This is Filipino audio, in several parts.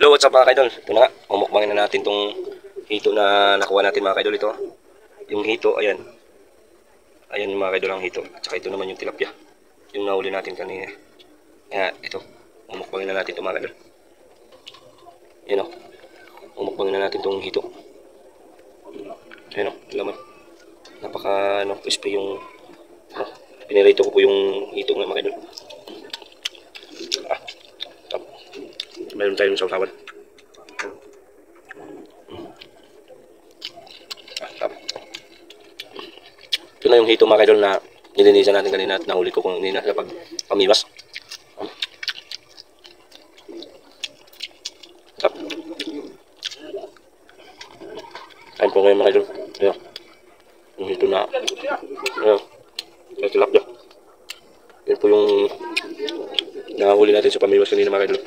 Hello, what's up mga kaidol? Ito na nga, mumukbangin na natin tong hito na nakuha natin mga kaidol. Ito, yung hito, ayan. Ayan mga kaidol ang hito. At saka ito naman yung tilapia. Yung nahuli natin kanina. Kaya ito, mumukbangin na natin ito mga kaidol. Ayan o, mumukbangin na natin tong hito. Ayan o, laman. Napaka crispy yung, pinirito ko po yung hito nga mga kaidol. Meron tayong sausawan. Ito na yung hito mga kaidol na nilinisan natin kanina at nahuli ko kung kanina sa pagpamiwas. Kain po ngayon mga kaidol. Ayan. Yung hito na. Ayan. Yung tilapia. Yan po yung nahuli natin sa pamiwas kanina mga kaidol.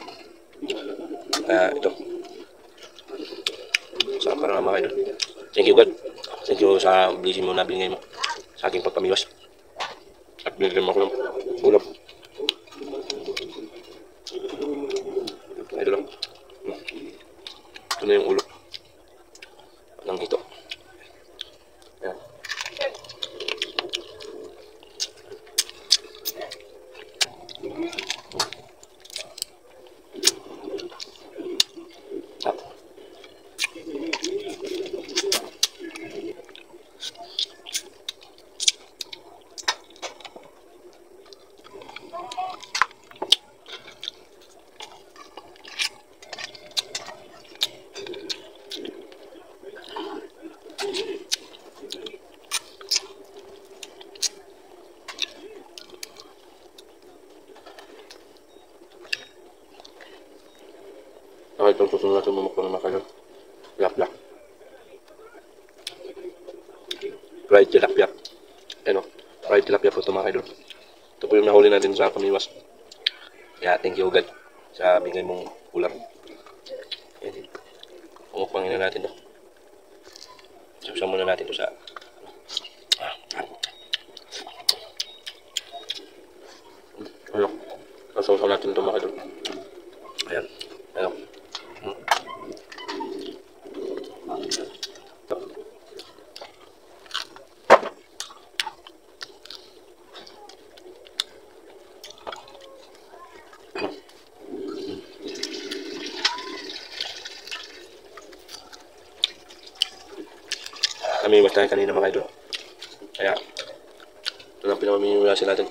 Ito. Sarap pa naman mga kaidol. Thank you God. Thank you sa blessing mo na binigay mo sa aking pagpamiwas. At binigyan mo ako ng ulam. Ito lang. Ito na yung ulo ng hito. Ayan. Okay, itong susunod natin mamukbang ng mga kaidol. Tilapia. Fried tilapia. Ano? Fried tilapia po ito mga kaidol. Ito po yung nahuli natin sa pamiwas. Kaya thank you God sa bigay mong ulam. Ayan. Mamukbangin na natin ito. Susan muna natin ito sa ano? Sasaw natin ito mga kaidol. Ayan. Ano? Kami iwas tayo kanina mga idol. Kaya ito lang pinamamimiwasin natin.